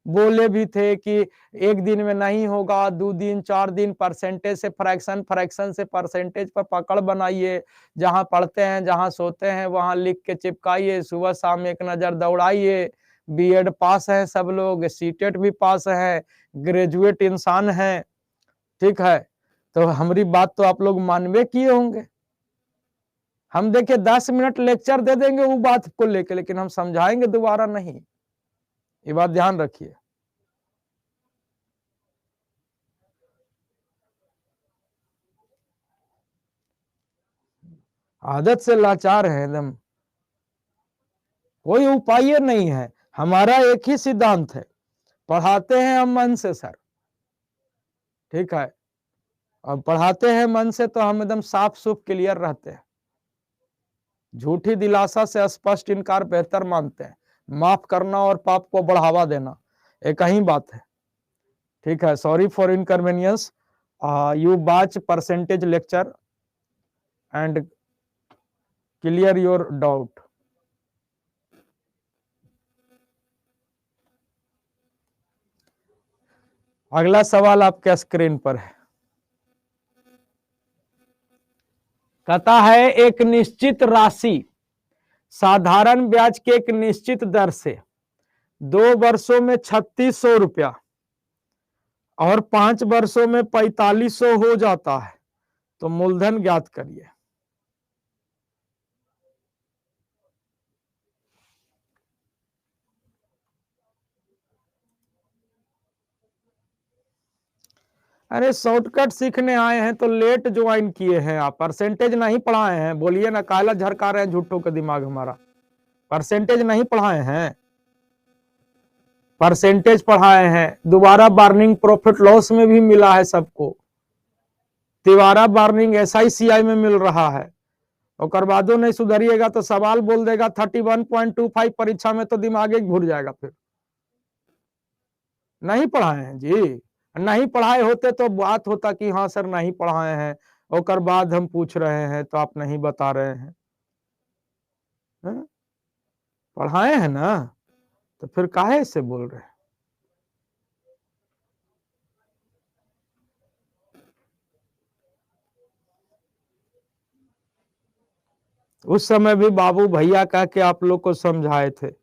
बोले भी थे कि एक दिन में नहीं होगा, 2 दिन 4 दिन, परसेंटेज से फ्रैक्शन, फ्रैक्शन से परसेंटेज पर पकड़ बनाइए, जहां पढ़ते हैं जहां सोते हैं वहां लिख के चिपकाइए, सुबह शाम एक नजर दौड़ाइए। बीएड पास है सब लोग, सीटेट भी पास है, ग्रेजुएट इंसान है। ठीक है, तो हमारी बात तो आप लोग मानवे किए होंगे। हम देखिए 10 मिनट लेक्चर दे देंगे वो बात को लेके, लेकिन हम समझाएंगे दोबारा नहीं, ये बात ध्यान रखिए। आदत से लाचार है एकदम, कोई उपाय नहीं है। हमारा एक ही सिद्धांत है, पढ़ाते हैं हम मन से सर। ठीक है, और पढ़ाते हैं मन से तो हम एकदम साफ सुफ क्लियर रहते हैं। झूठी दिलासा से स्पष्ट इनकार बेहतर मानते हैं। माफ करना और पाप को बढ़ावा देना एक ही बात है। ठीक है, सॉरी फॉर इनकन्वीनियंस, यू बाच percentage lecture and clear your doubt. अगला सवाल आपके स्क्रीन पर है, कहता है एक निश्चित राशि साधारण ब्याज के एक निश्चित दर से 2 वर्षों में 3600 रुपया और 5 वर्षों में 4500 हो जाता है, तो मूलधन ज्ञात करिए। अरे शॉर्टकट सीखने आए हैं तो लेट ज्वाइन किए हैं आप, परसेंटेज नहीं पढ़ाए हैं। बोलिए ना, काला झरका रहे हैं झूठों का दिमाग हमारा। परसेंटेज नहीं पढ़ाए हैं, परसेंटेज पढ़ाए हैं। दोबारा वार्निंग प्रॉफिट लॉस में भी मिला है सबको, तिबारा वार्निंग SICI में मिल रहा है। और बादो नहीं सुधरिएगा तो सवाल बोल देगा 31.25 परीक्षा में, तो दिमाग एक घुर जाएगा। फिर नहीं पढ़ाए हैं जी, नहीं पढ़ाए होते तो बात होता कि हाँ सर नहीं पढ़ाए हैं, और बाद हम पूछ रहे हैं तो आप नहीं बता रहे हैं। पढ़ाए हैं ना, तो फिर काहे से बोल रहे हैं? उस समय भी बाबू भैया कह के आप लोग को समझाए थे।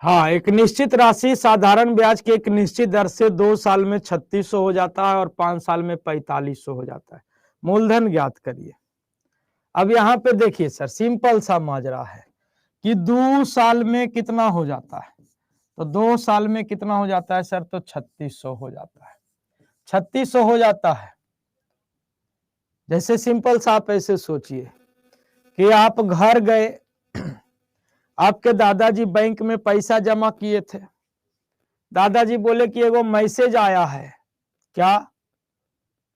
हाँ, एक निश्चित राशि साधारण ब्याज की एक निश्चित दर से 2 साल में 3600 हो जाता है और 5 साल में 4500 हो जाता है। मूलधन ज्ञात करिए। अब यहाँ पे देखिए सर, सिंपल सा माजरा है कि 2 साल में कितना हो जाता है, तो 2 साल में कितना हो जाता है सर, तो 3600 हो जाता है। 3600 हो जाता है। जैसे सिंपल सा आप ऐसे सोचिए कि आप घर गए, आपके दादाजी बैंक में पैसा जमा किए थे। दादाजी बोले कि एगो मैसेज आया है। क्या?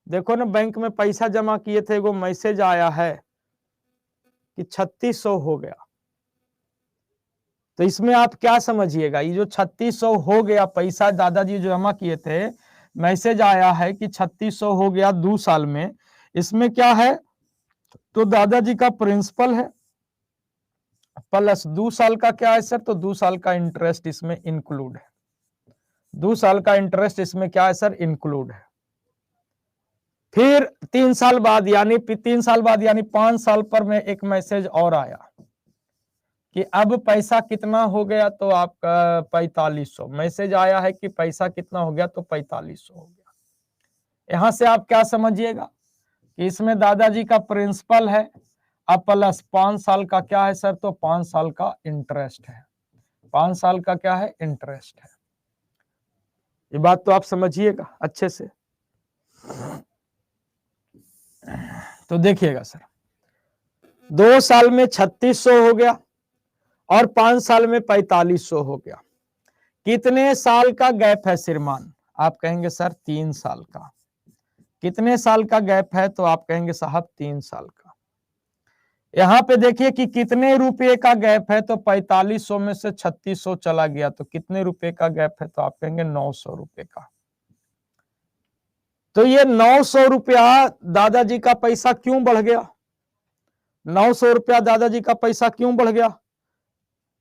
देखो ना, बैंक में पैसा जमा किए थे, एगो मैसेज आया है कि 3600 हो गया। तो इसमें आप क्या समझिएगा, ये जो 3600 हो गया पैसा दादाजी जो जमा किए थे, मैसेज आया है कि 3600 हो गया 2 साल में, इसमें क्या है, तो दादाजी का प्रिंसिपल है प्लस 2 साल का क्या है सर, तो 2 साल का इंटरेस्ट इसमें इंक्लूड है। 2 साल का इंटरेस्ट इसमें क्या है सर, इंक्लूड है। फिर 3 साल बाद यानी 5 साल पर में एक मैसेज और आया कि अब पैसा कितना हो गया, तो आपका 4500 मैसेज आया है कि पैसा कितना हो गया, तो 4500 हो गया। यहां से आप क्या समझिएगा कि इसमें दादाजी का प्रिंसिपल है अब प्लस 5 साल का क्या है सर, तो 5 साल का इंटरेस्ट है। 5 साल का क्या है, इंटरेस्ट है। ये बात तो आप समझिएगा अच्छे से। तो देखिएगा सर, 2 साल में 3600 हो गया और 5 साल में 4500 हो गया। कितने साल का गैप है श्रीमान? आप कहेंगे सर 3 साल का। कितने साल का गैप है? तो आप कहेंगे साहब 3 साल का। यहां पे देखिए कि कितने रुपए का गैप है, तो 4500 में से 3600 चला गया, तो कितने रुपए का गैप है, तो आप कहेंगे 900 रुपए का। तो ये 900 रुपया दादाजी का पैसा क्यों बढ़ गया? 900 रुपया दादाजी का पैसा क्यों बढ़ गया?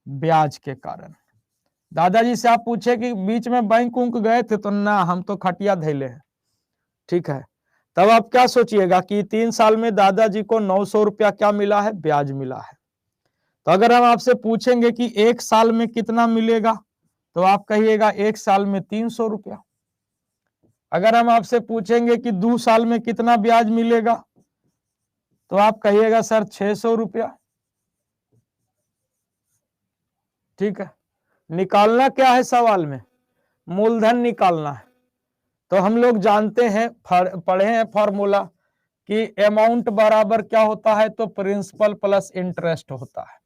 ब्याज के कारण। दादाजी से आप पूछे कि बीच में बैंक उंक गए थे, तो ना, हम तो खटिया धैले हैं। ठीक है, तब आप क्या सोचिएगा कि 3 साल में दादाजी को 900 रुपया क्या मिला है, ब्याज मिला है। तो अगर हम आपसे पूछेंगे कि 1 साल में कितना मिलेगा, तो आप कहिएगा 1 साल में 300 रुपया। अगर हम आपसे पूछेंगे कि 2 साल में कितना ब्याज मिलेगा, तो आप कहिएगा सर 600 रुपया। ठीक है, निकालना क्या है सवाल में, मूलधन निकालना है। तो हम लोग जानते हैं, पढ़े हैं फॉर्मूला कि अमाउंट बराबर क्या होता है, तो प्रिंसिपल प्लस इंटरेस्ट होता है।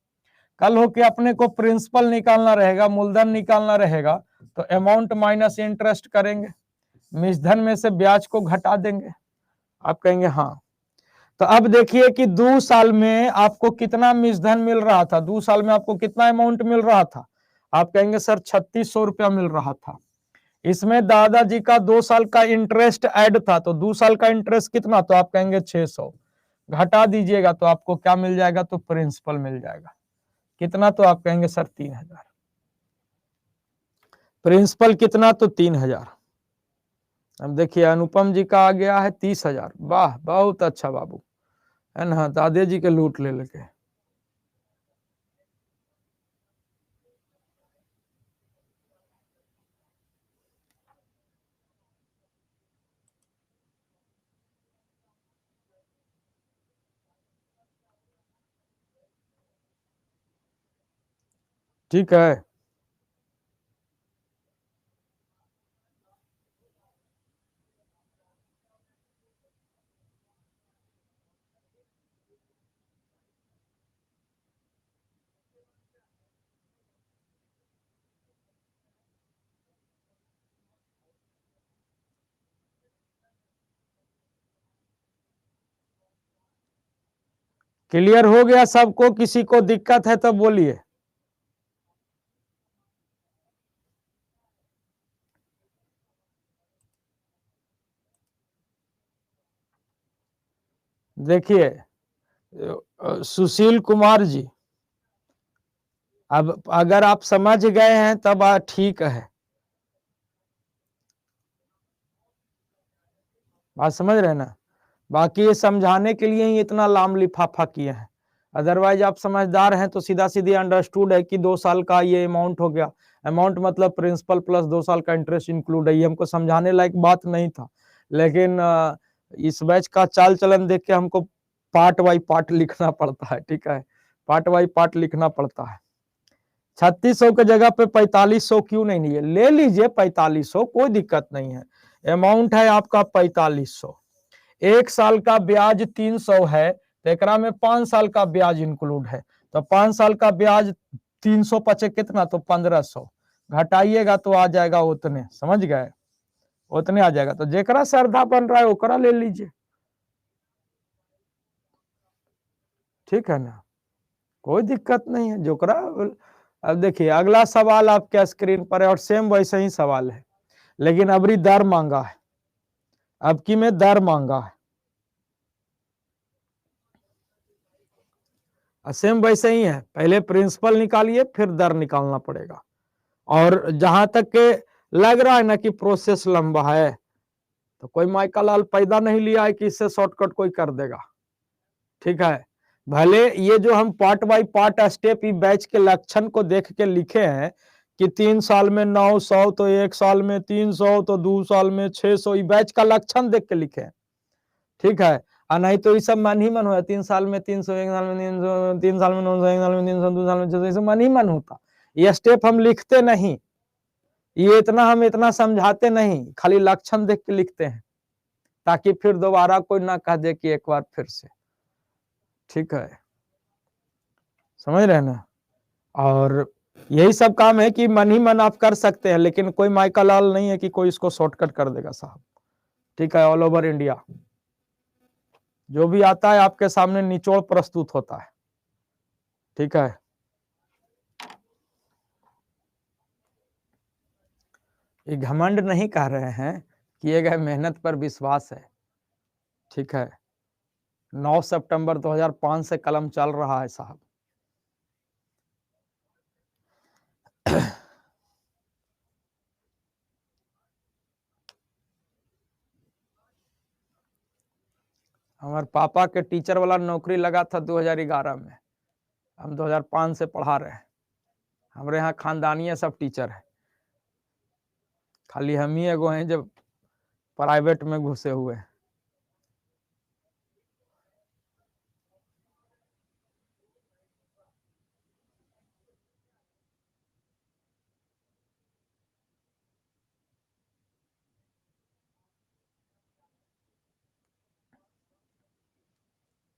कल हो के अपने को प्रिंसिपल निकालना रहेगा, मूलधन निकालना रहेगा, तो अमाउंट माइनस इंटरेस्ट करेंगे, मूलधन में से ब्याज को घटा देंगे। आप कहेंगे हाँ। तो अब देखिए कि 2 साल में आपको कितना मूलधन मिल रहा था, 2 साल में आपको कितना अमाउंट मिल रहा था। आप कहेंगे सर 3600 रुपया मिल रहा था। इसमें दादाजी का 2 साल का इंटरेस्ट ऐड था, तो 2 साल का इंटरेस्ट कितना, तो आप कहेंगे 600। घटा दीजिएगा तो आपको क्या मिल जाएगा, तो प्रिंसिपल मिल जाएगा। कितना, तो आप कहेंगे सर 3000। प्रिंसिपल कितना, तो 3000। अब देखिए अनुपम जी का आ गया है 30,000। वाह, बहुत अच्छा बाबू, है ना, दादे जी के लूट ले लेके। ठीक है, क्लियर हो गया सबको? किसी को दिक्कत है तो बोलिए। देखिए सुशील कुमार जी, अब अगर आप समझ गए हैं तब ठीक है, बात समझ रहे हैं ना। बाकी ये समझाने के लिए ही इतना लाम लिफाफा किए हैं, अदरवाइज आप समझदार हैं तो सीधा सीधी अंडरस्टूड है कि 2 साल का ये अमाउंट हो गया। अमाउंट मतलब प्रिंसिपल प्लस 2 साल का इंटरेस्ट इंक्लूड है। ये हमको समझाने लायक बात नहीं था, लेकिन इस बैच का चाल चलन देख के हमको पार्ट बाई पार्ट लिखना पड़ता है। ठीक है, पार्ट बाई पार्ट लिखना पड़ता है। 3600 के जगह पे 4500 क्यों नहीं लिए, ले लीजिए 4500, कोई दिक्कत नहीं है। अमाउंट है आपका 4500, 1 साल का ब्याज 300 है, तो एकरा में 5 साल का ब्याज इंक्लूड है, तो 5 साल का ब्याज 300 पचे कितना, तो 1500। घटाइएगा तो आ जाएगा उतने, समझ गए, उतने आ जाएगा। तो जेकरा श्रद्धा बन रहा है ओकरा ले लीजिए, ठीक है ना, कोई दिक्कत नहीं है जोकरा। अब देखिए अगला सवाल आपके स्क्रीन पर है और सेम वैसे ही सवाल है, लेकिन अबरी दर मांगा है, अब की में दर मांगा है, सेम वैसे ही है। पहले प्रिंसिपल निकालिए फिर दर निकालना पड़ेगा। और जहां तक के लग रहा है ना कि प्रोसेस लंबा है, तो कोई माइका लाल पैदा नहीं लिया है कि इससे शॉर्टकट कोई कर देगा। ठीक है, भले ये जो हम part by part step batch के लक्षण को देख के लिखे हैं कि 3 साल में 900, तो 1 साल में 300, तो 2 साल में 600, बैच का लक्षण देख के लिखे हैं। ठीक है, और नहीं तो ये सब मन ही मन होता, 3 साल में 300, 1 साल में 300, 3 साल में 900, 1 साल में 300, 2 साल में 600, मन ही मन होता। ये स्टेप हम लिखते नहीं, ये इतना हम इतना समझाते नहीं, खाली लक्षण देख के लिखते हैं, ताकि फिर दोबारा कोई ना कह दे कि एक बार फिर से। ठीक है, समझ रहे ना। और यही सब काम है कि मन ही मन आप कर सकते हैं, लेकिन कोई माइका लाल नहीं है कि कोई इसको शॉर्टकट कर देगा साहब। ठीक है, ऑल ओवर इंडिया जो भी आता है आपके सामने निचोड़ प्रस्तुत होता है। ठीक है, ये घमंड नहीं कह रहे हैं, किए गए मेहनत पर विश्वास है। ठीक है, 9 सितंबर 2005 से कलम चल रहा है साहब। हमारे पापा के टीचर वाला नौकरी लगा था 2011 में, हम 2005 से पढ़ा रहे हैं। हमारे यहाँ खानदानी सब टीचर है, खाली हम ही एगो हैं जब प्राइवेट में घुसे हुए हैं।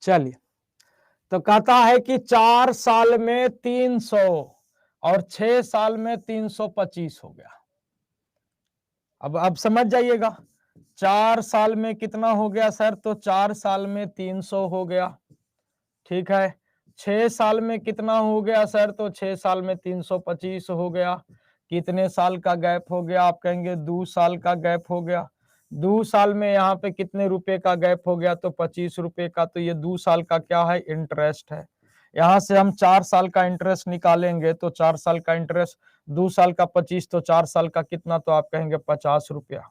चलिए, तो कहता है कि 4 साल में 300 और 6 साल में 325 हो गया। अब समझ जाइएगा, 4 साल में कितना हो गया सर? तो 4 साल में 300 हो गया, ठीक है। 6 साल में कितना हो गया सर? तो 6 साल में 325 हो गया। कितने साल का गैप हो गया? आप कहेंगे 2 साल का गैप हो गया। 2 साल में यहाँ पे कितने रुपए का गैप हो गया? तो 25 रुपए का। तो ये 2 साल का क्या है? इंटरेस्ट है। यहाँ से हम 4 साल का इंटरेस्ट निकालेंगे तो 4 साल का इंटरेस्ट, 2 साल का 25 तो 4 साल का कितना? तो आप कहेंगे 50 रुपया।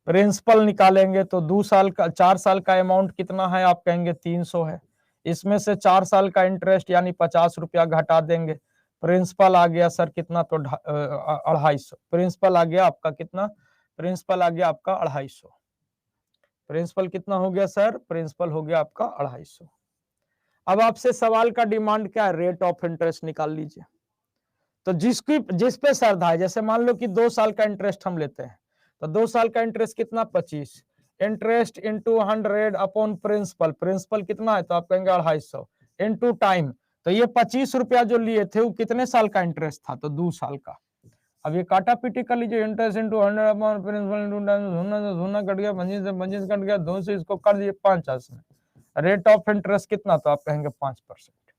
प्रिंसिपल निकालेंगे तो 2 साल का, 4 साल का अमाउंट कितना है? आप कहेंगे 300 है। इसमें से 4 साल का इंटरेस्ट यानी 50 रुपया घटा देंगे। प्रिंसिपल आ गया सर कितना? तो 250। प्रिंसिपल आ गया आपका कितना? प्रिंसिपल आ गया आपका 250। प्रिंसिपल कितना हो गया सर? प्रिंसिपल हो गया आपका 250। अब आपसे सवाल का डिमांड क्या है? रेट ऑफ इंटरेस्ट निकाल लीजिए। तो जिस पे श्रद्धा है, जैसे मान लो कि 2 साल का इंटरेस्ट हम लेते हैं, तो 2 साल का इंटरेस्ट कितना? 25। Interest into 100 upon principal. Principal कितना है? तो आप कहेंगे 250 इंटू टाइम। तो ये 25 रुपया जो लिए थे वो कितने साल का इंटरेस्ट था? तो 2 साल का। अब ये काटा पीटी कर लीजिए, interest into 100 upon principal into time. सोना कट गया, 25 कट गया, 2 से इसको कर दिए 50 में। रेट ऑफ इंटरेस्ट कितना? तो आप कहेंगे 5%।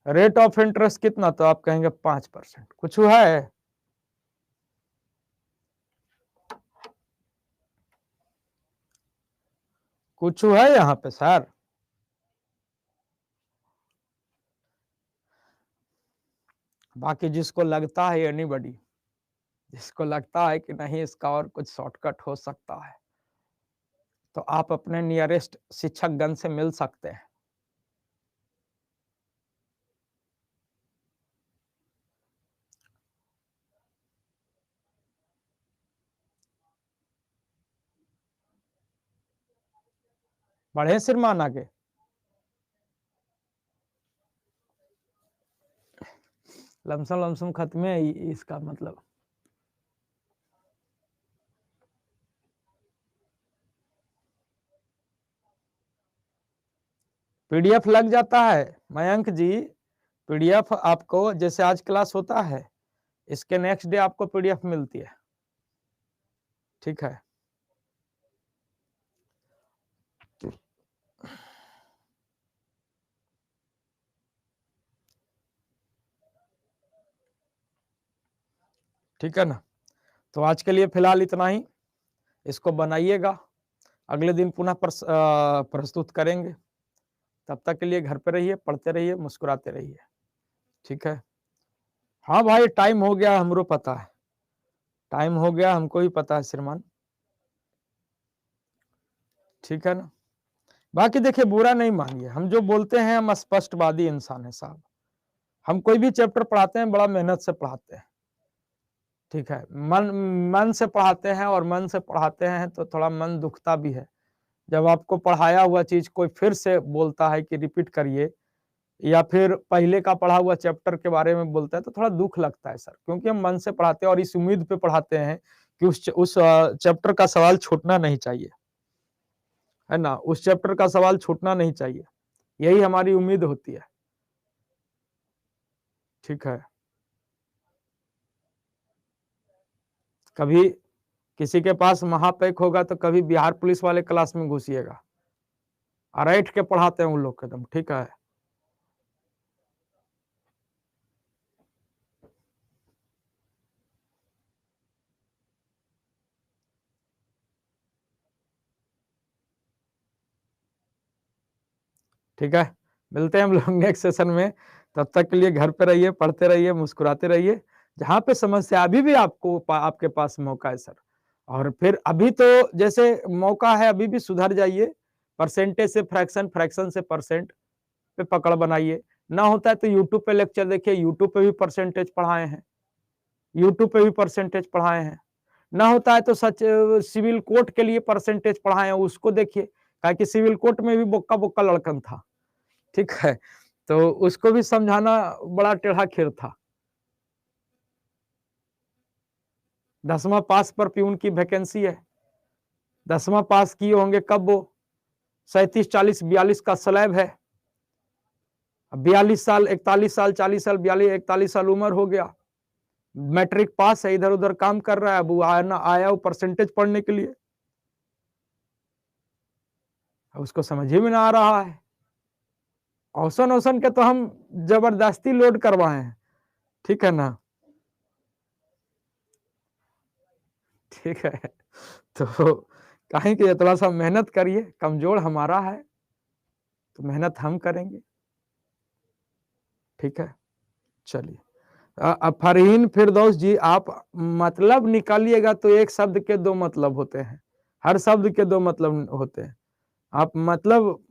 रेट ऑफ इंटरेस्ट कितना? तो आप कहेंगे 5%। कुछ हुआ है? कुछ है यहाँ पे सर? बाकी जिसको लगता है एनीबॉडी, जिसको लगता है कि नहीं इसका और कुछ शॉर्टकट हो सकता है, तो आप अपने नियरेस्ट शिक्षकगण से मिल सकते हैं। बढ़े श्रीमान आगे। लमसम लमसम खत्म है इसका मतलब। पीडीएफ लग जाता है मयंक जी। पीडीएफ आपको जैसे आज क्लास होता है, इसके नेक्स्ट डे आपको पीडीएफ मिलती है, ठीक है। ठीक है ना? तो आज के लिए फिलहाल इतना ही। इसको बनाइएगा, अगले दिन पुनः प्रस्तुत करेंगे। तब तक के लिए घर पे रहिए, पढ़ते रहिए, मुस्कुराते रहिए, ठीक है। हाँ भाई टाइम हो गया, हमको पता है, टाइम हो गया, हमको ही पता है श्रीमान, ठीक है ना। बाकी देखिए बुरा नहीं मानिए, हम जो बोलते हैं हम स्पष्टवादी इंसान है साहब। हम कोई भी चैप्टर पढ़ाते हैं बड़ा मेहनत से पढ़ाते हैं, ठीक है। मन से पढ़ाते हैं, और मन से पढ़ाते हैं तो थोड़ा मन दुखता भी है जब आपको पढ़ाया हुआ चीज कोई फिर से बोलता है कि रिपीट करिए, या फिर पहले का पढ़ा हुआ चैप्टर के बारे में बोलता है, तो थोड़ा दुख लगता है सर, क्योंकि हम मन से पढ़ाते हैं और इस उम्मीद पे पढ़ाते हैं कि उस चैप्टर का सवाल छूटना नहीं चाहिए, है ना। उस चैप्टर का सवाल छूटना नहीं चाहिए, यही हमारी उम्मीद होती है, ठीक है। कभी किसी के पास महापैक होगा तो कभी बिहार पुलिस वाले क्लास में घुसिएगा, अरैठ के पढ़ाते हैं उन लोग एकदम, ठीक है। ठीक है, मिलते हैं हम लोग नेक्स्ट सेशन में। तब तक के लिए घर पे रहिए, पढ़ते रहिए, मुस्कुराते रहिए। जहां पे समस्या अभी भी आपके पास मौका है सर। और फिर अभी तो जैसे मौका है, अभी भी सुधर जाइए, परसेंटेज से फ्रैक्शन, फ्रैक्शन से परसेंट पे पकड़ बनाइए। ना होता है तो यूट्यूब पे लेक्चर देखिए, यूट्यूब पे भी परसेंटेज पढ़ाए हैं, यूट्यूब पे भी परसेंटेज पढ़ाए हैं। ना होता है तो सच सिविल कोर्ट के लिए परसेंटेज पढ़ाए हैं, उसको देखिए, क्या कि सिविल कोर्ट में भी बोक्का बोक्का लड़कन था, ठीक है। तो उसको भी समझाना बड़ा टेढ़ा खेल था। 10वां पास पर प्यून की वैकेंसी है, 10वां पास किए होंगे कब वो? 37, 40, 42 का स्लैब है। 42 साल, 41 साल, 40 साल, 42, 41 साल उम्र हो गया, मैट्रिक पास है, इधर उधर काम कर रहा है, अब वो आया वो परसेंटेज पढ़ने के लिए, उसको समझ ही में ना आ रहा है। औसन औसन के तो हम जबरदस्ती लोड करवाए हैं, ठीक है ना। ठीक है, तो कहीं कि थोड़ा सा मेहनत करिए, कमजोर हमारा है तो मेहनत हम करेंगे, ठीक है। चलिए, फरहीन फिरदौस जी, आप मतलब निकालिएगा तो एक शब्द के दो मतलब होते हैं, हर शब्द के दो मतलब होते हैं, आप मतलब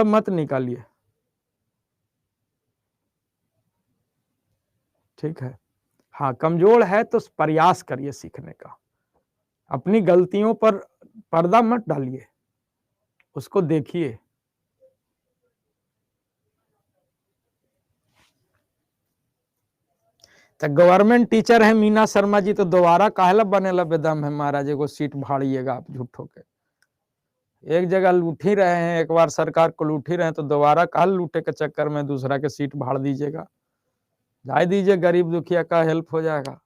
मत निकालिए, ठीक है। हाँ, कमजोर है तो प्रयास करिए सीखने का, अपनी गलतियों पर पर्दा मत डालिए, उसको देखिए। तो गवर्नमेंट टीचर है मीना शर्मा जी, तो दोबारा काहला बनेला बेदम है महाराज, एगो सीट भाड़िएगा आप झूठो के। एक जगह लूट ही रहे हैं, एक बार सरकार को लूट ही रहे हैं, तो दोबारा काल लूटे के चक्कर में दूसरा के सीट भाड़ दीजिएगा, जाए दीजिए, गरीब दुखिया का हेल्प हो जाएगा,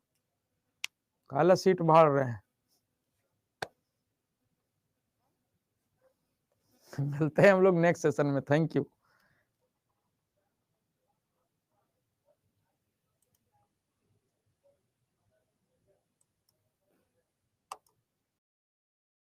काला सीट भाड़ रहे हैं। मिलते हैं हम लोग नेक्स्ट सेशन में, थैंक यू।